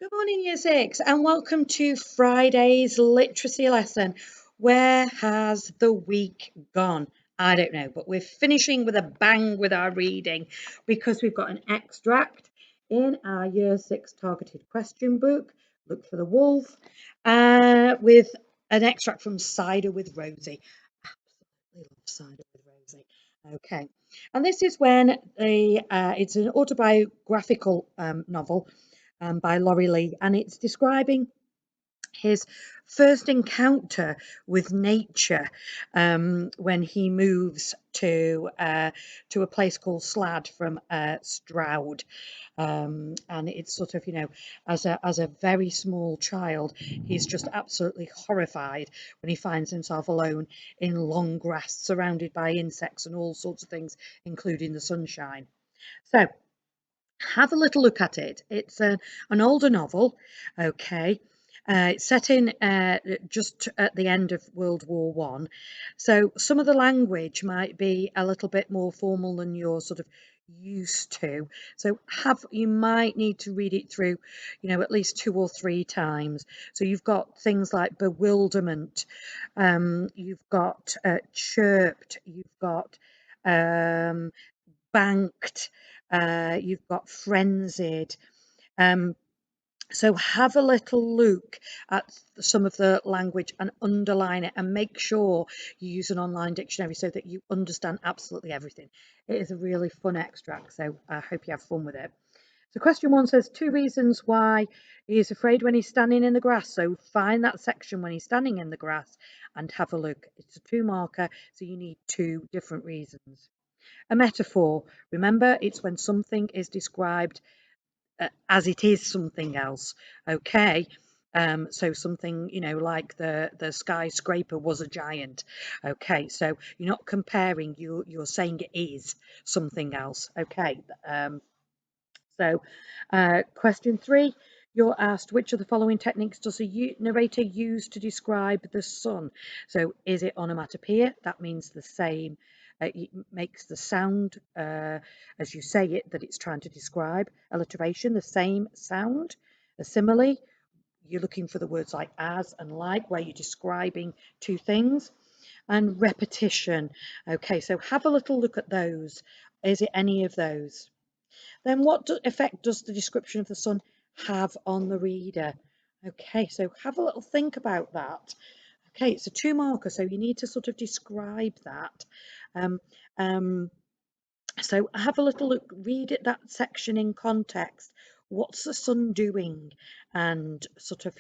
Good morning, Year 6, and welcome to Friday's literacy lesson. Where has the week gone? I don't know, but we're finishing with a bang with our reading because we've got an extract in our Year 6 targeted question book, Look for the Wolf, with an extract from Cider with Rosie. Absolutely love Cider with Rosie. Okay, and this is when it's an autobiographical novel by Laurie Lee, and it's describing his first encounter with nature when he moves to a place called Slad from Stroud. And it's sort of, as a very small child, he's just absolutely horrified when he finds himself alone in long grass, surrounded by insects and all sorts of things, including the sunshine. So have a little look at it. It's an older novel, okay. It's set in just at the end of World War One, so some of the language might be a little bit more formal than you're sort of used to. So you might need to read it through, at least 2 or 3 times. So you've got things like bewilderment, you've got chirped, you've got banked, you've got frenzied. Um, so have a little look at some of the language and underline it, and make sure you use an online dictionary so that you understand absolutely everything. It is a really fun extract, so I hope you have fun with it. So question 1 says 2 reasons why he is afraid when he's standing in the grass. So find that section when he's standing in the grass and have a look. It's a 2 marker, so you need 2 different reasons. A metaphor, remember, it's when something is described as it is something else. Okay. So something, like the skyscraper was a giant. Okay, so you're not comparing, you're saying it is something else. Okay. So question 3, you're asked which of the following techniques does a narrator use to describe the sun? So is it onomatopoeia? That means the same, it makes the sound as you say it that it's trying to describe. Alliteration, the same sound. A simile, you're looking for the words like as and like, where you're describing 2 things. And repetition. Okay, so have a little look at those. Is it any of those? Then what effect does the description of the sun have on the reader? Okay, so have a little think about that. Okay, it's a 2 marker, so you need to sort of describe that. Um, um, so have a little look, read it, that section in context. What's the sun doing? And sort of,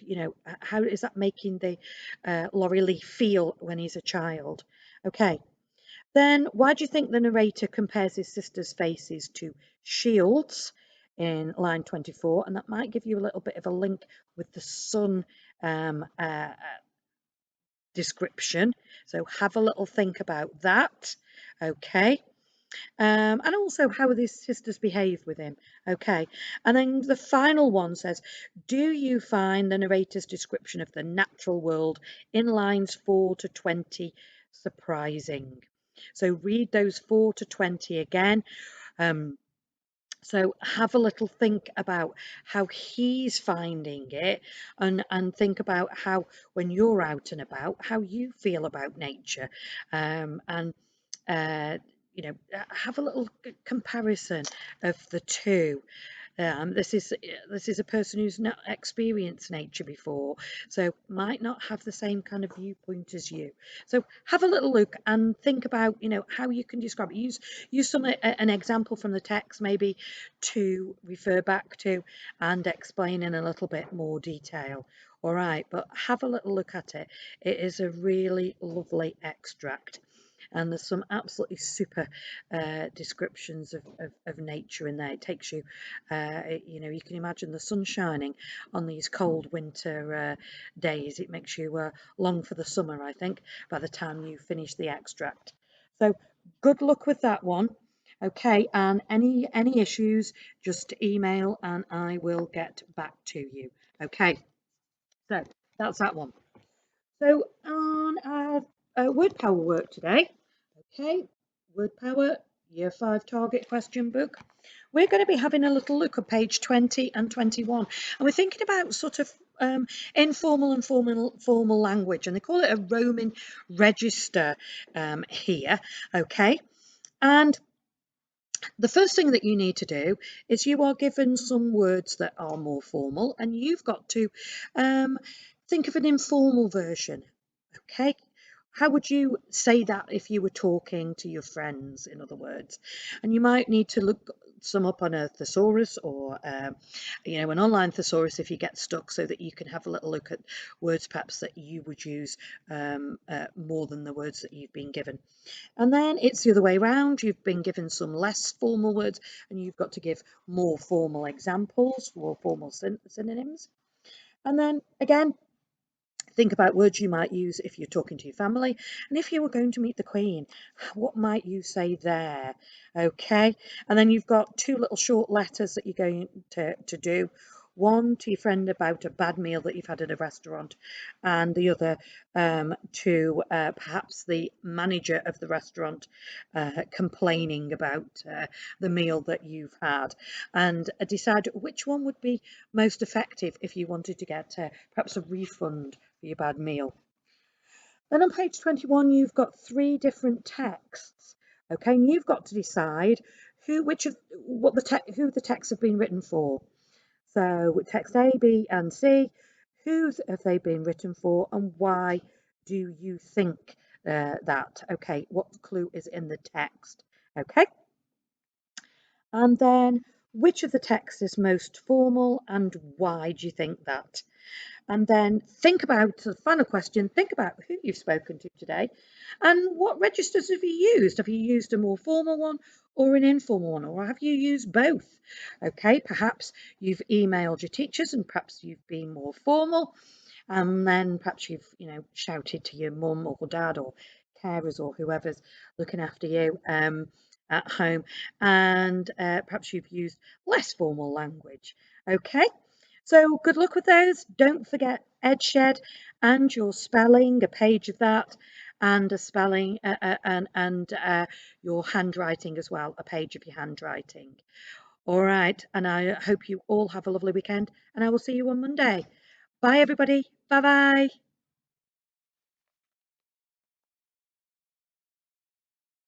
how is that making the Laurie Lee feel when he's a child? Okay, then why do you think the narrator compares his sister's faces to shields in line 24? And that might give you a little bit of a link with the sun description. So have a little think about that. Okay. And also how his sisters behave with him. Okay. And then the final one says, do you find the narrator's description of the natural world in lines 4 to 20 surprising? So read those 4 to 20 again. So have a little think about how he's finding it, and think about how, when you're out and about, how you feel about nature. And have a little comparison of the 2. This is a person who's not experienced nature before, so might not have the same kind of viewpoint as you. So have a little look and think about, how you can describe it. Use an example from the text maybe to refer back to, and explain in a little bit more detail. All right, but have a little look at it. It is a really lovely extract, and there's some absolutely super descriptions of nature in there. It takes you, you can imagine the sun shining on these cold winter days. It makes you long for the summer, I think, by the time you finish the extract. So good luck with that one. Okay, and any issues, just email and I will get back to you. Okay, so that's that one. So on our word power work today, okay, word power, year 5 target question book. we're going to be having a little look at page 20 and 21. And we're thinking about sort of informal and formal language. And they call it a Roman register here. Okay. And the first thing that you need to do is you are given some words that are more formal, and you've got to think of an informal version. Okay. How would you say that if you were talking to your friends, in other words? And you might need to look some up on a thesaurus or, an online thesaurus if you get stuck, so that you can have a little look at words perhaps that you would use more than the words that you've been given. And then it's the other way around. You've been given some less formal words and you've got to give more formal examples, more formal synonyms. And then again, think about words you might use if you're talking to your family. And if you were going to meet the Queen, what might you say there? Okay. And then you've got two little short letters that you're going to do. One to your friend about a bad meal that you've had at a restaurant, and the other to perhaps the manager of the restaurant complaining about the meal that you've had. And decide which one would be most effective if you wanted to get perhaps a refund for your bad meal. Then on page 21, you've got three different texts. Okay, and you've got to decide who the texts have been written for. So text A, B, and C, who have they been written for, and why do you think that? Okay, what clue is in the text? Okay, and then which of the texts is most formal, and why do you think that? And then think about the final question, think about who you've spoken to today and what registers have you used? Have you used a more formal one or an informal one, or have you used both? Okay, perhaps you've emailed your teachers and perhaps you've been more formal, and then perhaps you've shouted to your mum or dad or carers or whoever's looking after you at home, and perhaps you've used less formal language. Okay, so good luck with those. Don't forget Edshed and your spelling, a page of that, and a spelling and your handwriting as well, a page of your handwriting. All right, and I hope you all have a lovely weekend, and I will see you on Monday. Bye, everybody. Bye bye.